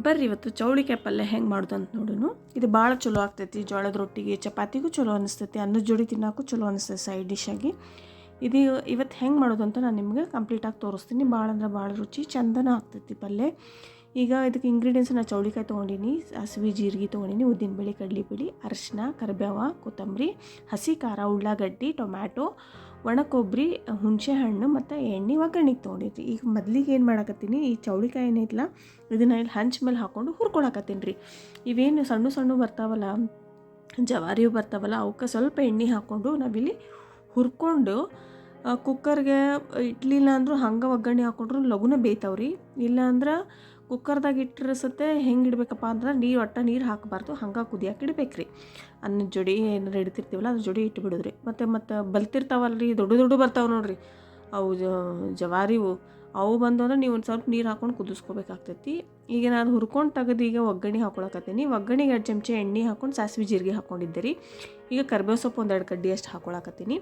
ಬರ್ರಿ ಇವತ್ತು ಚೌಳಿಕಾಯಿ ಪಲ್ಯ ಹೆಂಗೆ ಮಾಡೋದು ಅಂತ ನೋಡೋಣ. ಇದು ಭಾಳ ಚಲೋ ಆಗ್ತೈತಿ. ಜೋಳದ ರೊಟ್ಟಿಗೆ ಚಪಾತಿಗೂ ಚಲೋ ಅನಿಸ್ತೈತಿ, ಅನ್ನದ ಜೋಡಿ ತಿನ್ನೋಕ್ಕೂ ಚಲೋ ಅನಿಸ್ತೈತಿ ಸೈಡ್ ಡಿಶ್ಶಾಗಿ. ಇದು ಇವತ್ತು ಹೆಂಗೆ ಮಾಡೋದು ಅಂತ ನಾನು ನಿಮಗೆ ಕಂಪ್ಲೀಟಾಗಿ ತೋರಿಸ್ತೀನಿ. ಭಾಳ ಅಂದ್ರೆ ಭಾಳ ರುಚಿ ಚಂದನ ಆಗ್ತೈತಿ ಪಲ್ಯ. ಈಗ ಇದಕ್ಕೆ ಇಂಗ್ರೀಡಿಯೆಂಟ್ಸ್ ನಾನು ಚೌಳಿಕಾಯಿ ತೊಗೊಂಡಿನಿ, ಸಾಸಿವೆ ಜೀರಿಗೆ ತೊಗೊಂಡಿನಿ, ಉದ್ದಿನಬೇಳೆ ಕಡಲೆಬೇಳೆ, ಅರಿಶಿನ, ಕರಿಬೇವು, ಕೊತ್ತಂಬರಿ, ಹಸಿ ಖಾರ, ಉಳ್ಳಾಗಡ್ಡಿ, ಟೊಮ್ಯಾಟೊ, ಒಣ ಕೊಬ್ಬರಿ, ಹುಣಸೆ ಹಣ್ಣು ಮತ್ತು ಎಣ್ಣೆ ಒಗ್ಗರಣೆಗೆ ತೊಗೊಂಡಿದ್ರಿ. ಈಗ ಮೊದಲಿಗೆ ಏನು ಮಾಡಕತ್ತೀನಿ, ಈ ಚೌಳಿಕಾಯಿ ಏನೈತಲ್ಲ ಇದನ್ನು ಇಲ್ಲಿ ಹಂಚ್ ಮೇಲೆ ಹಾಕ್ಕೊಂಡು ಹುರ್ಕೊಳಕತ್ತೀನಿ ರೀ. ಇವೇನು ಸಣ್ಣ ಸಣ್ಣ ಬರ್ತಾವಲ್ಲ, ಜವಾರಿಯು ಬರ್ತಾವಲ್ಲ, ಅವಕ್ಕೆ ಸ್ವಲ್ಪ ಎಣ್ಣೆ ಹಾಕ್ಕೊಂಡು ನಾವಿಲ್ಲಿ ಹುರ್ಕೊಂಡು ಕುಕ್ಕರ್ಗೆ ಇಡ್ಲಿಲ್ಲ ಅಂದರೂ ಹಂಗೆ ಒಗ್ಗರಣೆ ಹಾಕ್ಕೊಂಡ್ರು ಲಘುನ ಬೇಯ್ತಾವ್ರಿ. ಇಲ್ಲಾಂದ್ರೆ ಕುಕ್ಕರ್ದಾಗ ಇಟ್ಟಿರಸತ್ತೆ ಹೆಂಗೆ ಇಡಬೇಕಪ್ಪ ಅಂದ್ರೆ ನೀರು ಹಾಕಬಾರ್ದು, ಹಂಗೆ ಕುದಿಯಾಕೆ ಇಡ್ಬೇಕು ರೀ. ಅನ್ನದ ಜೋಡಿ ಏನಾರು ಇಡ್ತಿರ್ತೀವಲ್ಲ ಅದ್ರ ಜೋಡಿ ಇಟ್ಬಿಡೋದ್ರಿ. ಮತ್ತು ಬಲ್ತಿರ್ತಾವಲ್ಲ ರೀ, ದೊಡ್ಡ ಬರ್ತಾವೆ ನೋಡಿರಿ ಅವು ಜವಾರಿವು, ಅವು ಬಂದು ಅಂದ್ರೆ ನೀವು ಒಂದು ಸ್ವಲ್ಪ ನೀರು ಹಾಕ್ಕೊಂಡು ಕುದಿಸ್ಕೋಬೇಕಾಗ್ತೈತಿ. ಈಗ ನಾನು ಹುರ್ಕೊಂಡು ತೆಗೆದು ಈಗ ಒಗ್ಗರಣೆ ಹಾಕ್ಕೊಳಕತ್ತೀನಿ. ಒಗ್ಗರಣೆಗೆ 2 ಚಮಚ ಎಣ್ಣೆ ಹಾಕ್ಕೊಂಡು ಸಾಸಿವೆ ಜೀರಿಗೆ ಹಾಕ್ಕೊಂಡಿದ್ದೆ ರೀ. ಈಗ ಕರ್ಬೇವು ಸೊಪ್ಪು 1-2 ಕಡ್ಡಿ ಅಷ್ಟು ಹಾಕ್ಕೊಳಕತ್ತೀನಿ.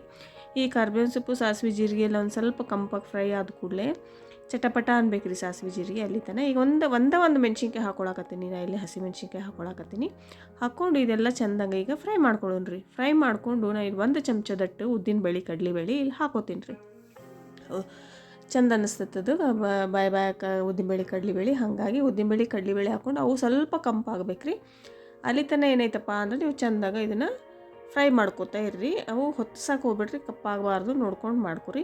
ಈ ಕರ್ಬೇವಿನ ಸೊಪ್ಪು ಸಾಸಿವೆ ಜೀರಿಗೆ ಎಲ್ಲ ಒಂದು ಸ್ವಲ್ಪ ಕಂಪಾಗಿ ಫ್ರೈ ಆದ ಕೂಡಲೇ ಚಟಪಟ ಅನ್ಬೇಕು ರೀ ಸಾಸಿವೆ ಜೀರಿಗೆ ಅಲ್ಲಿ ತನಕ. ಈಗ ಒಂದು ಮೆಣ್ಸಿನ್ಕಾಯಿ ಹಾಕ್ಕೊಳಕತ್ತೀನಿ, ನಾನು ಇಲ್ಲಿ ಹಸಿ ಮೆಣ್ಸಿನ್ಕಾಯಿ ಹಾಕ್ಕೊಳಕತ್ತೀನಿ. ಹಾಕ್ಕೊಂಡು ಇದೆಲ್ಲ ಚೆಂದಂಗೆ ಈಗ ಫ್ರೈ ಮಾಡ್ಕೊಳ್ಳೋಣ ರೀ. ಫ್ರೈ ಮಾಡಿಕೊಂಡು ನಾನು ಇಲ್ಲಿ 1 ಚಮಚದಟ್ಟು ಉದ್ದಿನಬೇಳೆ ಕಡಲೆಬೇಳೆ ಇಲ್ಲಿ ಹಾಕೋತೀನಿ ರೀ. ಚಂದ ಅನ್ನಿಸ್ತೈತದು ಬಾಯಕ್ಕೆ ಉದ್ದಿನಬೇಳೆ ಕಡಲೆಬೇಳೆ. ಹಾಗಾಗಿ ಉದ್ದಿನಬೇಳೆ ಕಡಲೆಬೇಳೆ ಹಾಕ್ಕೊಂಡು ಅವು ಸ್ವಲ್ಪ ಕಂಪಾಗಬೇಕು ರೀ. ಅಲ್ಲಿ ತನಕ ಏನೈತಪ್ಪ ಅಂದ್ರೆ ನೀವು ಚೆಂದಾಗ ಇದನ್ನು ಫ್ರೈ ಮಾಡ್ಕೋತಾ ಇರ್ರಿ. ಅವು ಹೊತ್ಸಕ್ಕೆ ಹೋಗ್ಬಿಡ್ರಿ, ಕಪ್ಪಾಗಬಾರ್ದು ನೋಡ್ಕೊಂಡು ಮಾಡ್ಕೊರಿ.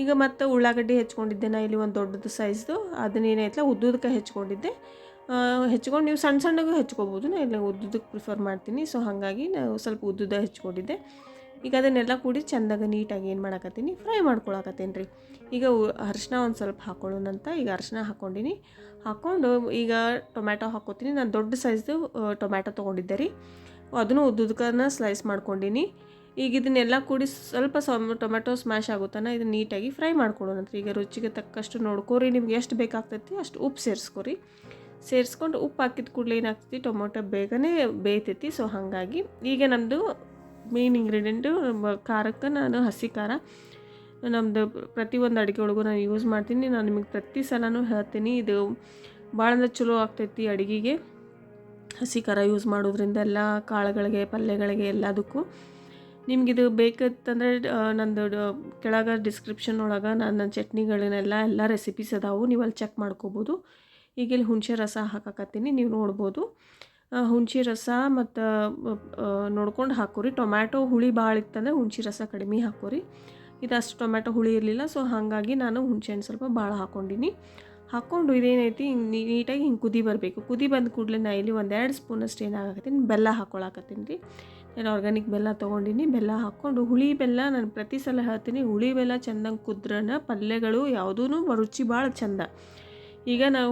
ಈಗ ಮತ್ತು ಉಳ್ಳಾಗಡ್ಡಿ ಹೆಚ್ಕೊಂಡಿದ್ದೆ ನಾ ಇಲ್ಲಿ ಒಂದು ದೊಡ್ಡದು ಸೈಜ್ದು, ಅದನ್ನೇನೈತಲ್ಲ ಉದ್ದುದಕ್ಕೆ ಹೆಚ್ಕೊಂಡಿದ್ದೆ. ಹೆಚ್ಕೊಂಡು ನೀವು ಸಣ್ಣ ಸಣ್ಣಗೂ ಹೆಚ್ಕೊಬೋದು, ನಾನು ಇಲ್ಲ ಉದ್ದುದಕ್ಕೆ ಪ್ರಿಫರ್ ಮಾಡ್ತೀನಿ. ಸೊ ಹಾಗಾಗಿ ನಾವು ಸ್ವಲ್ಪ ಉದ್ದುದ ಹೆಚ್ಕೊಂಡಿದ್ದೆ. ಈಗ ಅದನ್ನೆಲ್ಲ ಕೂಡಿ ಚೆಂದಾಗ ನೀಟಾಗಿ ಏನು ಮಾಡಕತ್ತೀನಿ, ಫ್ರೈ ಮಾಡ್ಕೊಳಕತ್ತೀನಿ ರೀ. ಈಗ ಅರಿಶಿನ ಒಂದು ಸ್ವಲ್ಪ ಹಾಕ್ಕೊಳ್ಳೋಣಂತ. ಈಗ ಅರಿಶಿನ ಹಾಕ್ಕೊಂಡಿನಿ. ಹಾಕ್ಕೊಂಡು ಈಗ ಟೊಮ್ಯಾಟೊ ಹಾಕ್ಕೊತೀನಿ. ನಾನು ದೊಡ್ಡ ಸೈಜ್ದು ಟೊಮ್ಯಾಟೊ ತೊಗೊಂಡಿದ್ದೆ ರೀ, ಅದನ್ನು ಉದ್ದುದಕ್ಕನ್ನ ಸ್ಲೈಸ್ ಮಾಡ್ಕೊಂಡಿನಿ. ಈಗ ಇದನ್ನೆಲ್ಲ ಕೂಡಿ ಸ್ವಲ್ಪ ಟೊಮೆಟೊ ಸ್ಮ್ಯಾಶ್ ಆಗುತ್ತಾನ ಇದನ್ನು ನೀಟಾಗಿ ಫ್ರೈ ಮಾಡ್ಕೊಳ್ಳೋಣಂತ. ಈಗ ರುಚಿಗೆ ತಕ್ಕಷ್ಟು ನೋಡ್ಕೊರಿ, ನಿಮ್ಗೆ ಎಷ್ಟು ಬೇಕಾಗ್ತೈತಿ ಅಷ್ಟು ಉಪ್ಪು ಸೇರಿಸ್ಕೊರಿ. ಸೇರಿಸ್ಕೊಂಡು ಉಪ್ಪು ಹಾಕಿದ ಕೂಡಲೇ ಏನಾಗ್ತೈತಿ, ಟೊಮೊಟೊ ಬೇಗನೆ ಬೇಯ್ತೈತಿ. ಸೊ ಹಾಗಾಗಿ ಈಗ ನಮ್ಮದು ಮೇನ್ ಇಂಗ್ರೀಡಿಯೆಂಟು ಖಾರಕ್ಕೆ ನಾನು ಹಸಿ ಖಾರ ನಮ್ಮದು ಪ್ರತಿಯೊಂದು ಅಡುಗೆ ಒಳಗೂ ನಾನು ಯೂಸ್ ಮಾಡ್ತೀನಿ. ನಾನು ನಿಮಗೆ ಪ್ರತಿ ಸಲನೂ ಹೇಳ್ತೀನಿ, ಇದು ಭಾಳ ಅಂದ್ರೆ ಚಲೋ ಆಗ್ತೈತಿ ಅಡುಗೆಗೆ ಹಸಿ ಖಾರ ಯೂಸ್ ಮಾಡೋದ್ರಿಂದ. ಎಲ್ಲ ಕಾಳುಗಳಿಗೆ, ಪಲ್ಯಗಳಿಗೆ, ಎಲ್ಲದಕ್ಕೂ ನಿಮಗಿದು ಬೇಕಂತಂದರೆ ನಂದು ಕೆಳಗೆ ಡಿಸ್ಕ್ರಿಪ್ಷನ್ ಒಳಗೆ ನನ್ನ ಚಟ್ನಿಗಳನ್ನೆಲ್ಲ ರೆಸಿಪೀಸ್ ಅದಾವು, ನೀವು ಅಲ್ಲಿ ಚೆಕ್ ಮಾಡ್ಕೋಬೋದು. ಈಗ ಇಲ್ಲಿ ಹುಣಸೆ ರಸ ಹಾಕಕತ್ತೀನಿ, ನೀವು ನೋಡ್ಬೋದು. ಹುಣಸೆ ರಸ ಮತ್ತು ನೋಡ್ಕೊಂಡು ಹಾಕೋರಿ. ಟೊಮ್ಯಾಟೊ ಹುಳಿ ಭಾಳ ಇತ್ತಂದರೆ ಹುಣಸೆ ರಸ ಕಡಿಮೆ ಹಾಕೋರಿ. ಇದಷ್ಟು ಟೊಮ್ಯಾಟೊ ಹುಳಿ ಇರಲಿಲ್ಲ, ಸೊ ಹಾಗಾಗಿ ನಾನು ಹುಣಸೆ ಹಣ್ಣು ಸ್ವಲ್ಪ ಭಾಳ ಹಾಕ್ಕೊಂಡಿನಿ. ಹಾಕ್ಕೊಂಡು ಇದೇನೈತಿ ನೀಟಾಗಿ ಹಿಂಗೆ ಕುದಿ ಬರಬೇಕು. ಕುದಿ ಬಂದ ಕೂಡಲೇ ನಾ ಇಲ್ಲಿ 1-2 ಸ್ಪೂನಷ್ಟು ಏನಾಗತ್ತೀನಿ ಬೆಲ್ಲ ಹಾಕ್ಕೊಳಕತ್ತೀನಿ ರೀ. ನಾನು ಆರ್ಗ್ಯಾನಿಕ್ ಬೆಲ್ಲ ತೊಗೊಂಡಿನಿ. ಬೆಲ್ಲ ಹಾಕ್ಕೊಂಡು ಹುಳಿ ಬೆಲ್ಲ, ನಾನು ಪ್ರತಿ ಸಲ ಹೇಳ್ತೀನಿ, ಹುಳಿ ಬೆಲ್ಲ ಚೆಂದಂಗೆ ಕುದ್ರನ ಪಲ್ಯಗಳು ಯಾವುದೂ ರುಚಿ ಭಾಳ ಚೆಂದ. ಈಗ ನಾವು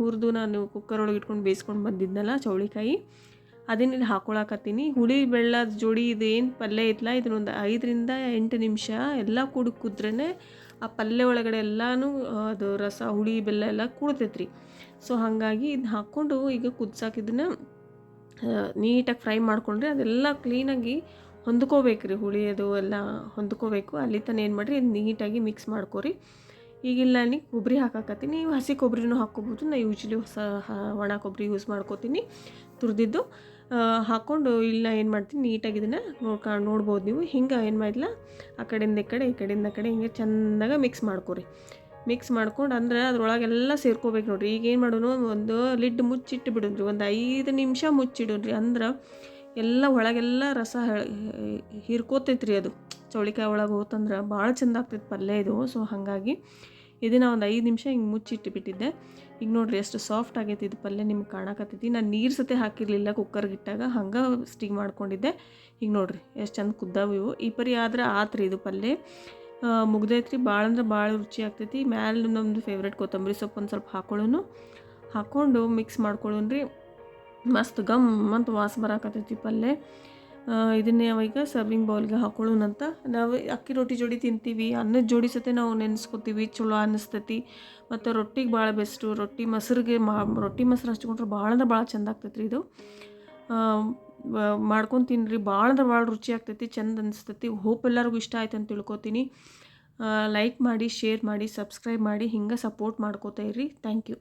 ಹುರಿದು ನಾನು ಕುಕ್ಕರ್ ಒಳಗೆ ಇಟ್ಕೊಂಡು ಬೇಯಿಸ್ಕೊಂಡು ಬಂದಿದ್ನಲ್ಲ ಚೌಳಿಕಾಯಿ, ಅದನ್ನಿಲ್ಲಿ ಹಾಕ್ಕೊಳಕತ್ತೀನಿ. ಹುಳಿ ಬೆಲ್ಲದ ಜೋಡಿ ಇದು ಏನು ಪಲ್ಯ ಐತಲ್ಲ, ಇದನ್ನೊಂದು 5-8 ನಿಮಿಷ ಎಲ್ಲ ಕುದ್ರೇ ಆ ಪಲ್ಯ ಒಳಗಡೆ ಎಲ್ಲನೂ ಅದು ರಸ, ಹುಳಿ ಬೆಲ್ಲ ಎಲ್ಲ ಕೂಡ್ತೈತ್ರಿ. ಸೊ ಹಾಗಾಗಿ ಇದನ್ನ ಹಾಕ್ಕೊಂಡು ಈಗ ಕುದ್ಸಾಕಿದ್ದನ್ನು ನೀಟಾಗಿ ಫ್ರೈ ಮಾಡ್ಕೊಂಡ್ರೆ ಅದೆಲ್ಲ ಕ್ಲೀನಾಗಿ ಹೊಂದ್ಕೋಬೇಕು ರೀ. ಹುಳಿ ಅದು ಎಲ್ಲ ಹೊಂದ್ಕೋಬೇಕು. ಅಲ್ಲಿ ತನಕ ಏನು ಮಾಡಿರಿ, ನೀಟಾಗಿ ಮಿಕ್ಸ್ ಮಾಡ್ಕೊರಿ. ಈಗಿಲ್ಲ ನಾನು ಕೊಬ್ಬರಿ ಹಾಕಕತ್ತೀನಿ, ನೀವು ಹಸಿ ಕೊಬ್ಬರಿನೂ ಹಾಕ್ಕೋಬೋದು. ನಾನು ಯೂಶ್ವಲಿ ಒಣ ಕೊಬ್ಬರಿ ಯೂಸ್ ಮಾಡ್ಕೋತೀನಿ, ತುರಿದಿದ್ದು. ಹಾಕ್ಕೊಂಡು ಇಲ್ಲ ಏನು ಮಾಡ್ತೀನಿ, ನೀಟಾಗಿ ಇದನ್ನು ನೋಡ್ಬೋದು ನೀವು. ಹಿಂಗೆ ಏನು ಮಾಡಿಲ್ಲ, ಆ ಕಡೆಯಿಂದ ಈ ಕಡೆ, ಈ ಕಡೆಯಿಂದ ಆ ಕಡೆ ಹಿಂಗೆ ಚೆಂದಾಗ ಮಿಕ್ಸ್ ಮಾಡ್ಕೊರಿ. ಮಿಕ್ಸ್ ಮಾಡ್ಕೊಂಡು ಅಂದ್ರೆ ಅದ್ರೊಳಗೆಲ್ಲ ಸೇರ್ಕೋಬೇಕು ನೋಡಿರಿ. ಈಗ ಏನು ಮಾಡೋಣ, ಒಂದು ಲಿಡ್ ಮುಚ್ಚಿಟ್ಟು ಬಿಡೋಣ್ರಿ, ಒಂದು 5 ನಿಮಿಷ ಮುಚ್ಚಿಡೋಣ್ರಿ. ಅಂದ್ರೆ ಎಲ್ಲ ಒಳಗೆಲ್ಲ ರಸ ಹೀರ್ಕೋತೈತೆ ರೀ. ಅದು ಚೌಳಿಕಾಯಿ ಒಳಗೆ ಹೋತಂದ್ರೆ ಭಾಳ ಚೆಂದ ಆಗ್ತೈತೆ ಪಲ್ಯ ಇದು. ಸೊ ಹಾಗಾಗಿ ಇದನ್ನು ಒಂದು 5 ನಿಮಿಷ ಹಿಂಗೆ ಮುಚ್ಚಿಟ್ಟುಬಿಟ್ಟಿದ್ದೆ. ಈಗ ನೋಡಿರಿ ಎಷ್ಟು ಸಾಫ್ಟ್ ಆಗೈತಿ ಇದು ಪಲ್ಯ, ನಿಮ್ಗೆ ಕಾಣಕತ್ತೈತಿ. ನಾನು ನೀರು ಸತೆ ಹಾಕಿರಲಿಲ್ಲ ಕುಕ್ಕರ್ಗೆ ಇಟ್ಟಾಗ, ಹಂಗೆ ಸ್ಟಿಗ್ ಮಾಡ್ಕೊಂಡಿದ್ದೆ. ಈಗ ನೋಡಿರಿ ಎಷ್ಟು ಚಂದ ಕುದ್ದಾವು ಇವು. ಈ ಪರಿ ಆದ್ರೆ ಆತ್ರಿ ಇದು ಪಲ್ಯ ಮುಗ್ದೈತ್ರಿ. ಭಾಳ ಅಂದ್ರೆ ಭಾಳ ರುಚಿ ಆಗ್ತೈತಿ. ಮ್ಯಾಲೆ ನಮ್ಮದು ಫೇವ್ರೇಟ್ ಕೊತ್ತಂಬರಿ ಸೊಪ್ಪು ಒಂದು ಸ್ವಲ್ಪ ಹಾಕ್ಕೊಂಡು ಮಿಕ್ಸ್ ಮಾಡ್ಕೊಳ್ಳೋಣ್ರಿ. ಮಸ್ತ್ ಗಮ್ ಅಂತ ವಾಸ ಬರಾಕತ್ತೈತಿ ಪಲ್ಯ. ಇದನ್ನೇ ಈಗ ಸರ್ವಿಂಗ್ ಬೌಲ್ಗೆ ಹಾಕೊಳ್ಳೋಣಂತ. ನಾವು ಅಕ್ಕಿ ರೊಟ್ಟಿ ಜೋಡಿ ತಿಂತೀವಿ, ಅನ್ನದ ಜೋಡಿ ಸತೆ ನಾವು ನೆನೆಸ್ಕೊತೀವಿ, ಚಲೋ ಅನ್ನಿಸ್ತೈತಿ. ಮತ್ತು ರೊಟ್ಟಿಗೆ ಭಾಳ ಬೆಸ್ಟು. ರೊಟ್ಟಿ ಮೊಸರು ಹಚ್ಕೊಂಡ್ರೆ ಭಾಳ ಅಂದ್ರೆ ಭಾಳ ಚೆಂದ ಆಗ್ತೈತ್ರಿ ಇದು. ಮಾಡ್ಕೊಂಡು ತಿನ್ನಿರಿ, ಭಾಳ ಅಂದ್ರೆ ಭಾಳ ರುಚಿ ಆಗ್ತೈತಿ, ಚೆಂದ ಅನಿಸ್ತೈತಿ. ಹೋಪ್ ಎಲ್ಲರಿಗೂ ಇಷ್ಟ ಆಯ್ತು ಅಂತ ತಿಳ್ಕೊತೀನಿ. ಲೈಕ್ ಮಾಡಿ, ಶೇರ್ ಮಾಡಿ, ಸಬ್ಸ್ಕ್ರೈಬ್ ಮಾಡಿ, ಹಿಂಗೆ ಸಪೋರ್ಟ್ ಮಾಡ್ಕೋತಾ ಇರ್ರಿ. Thank you.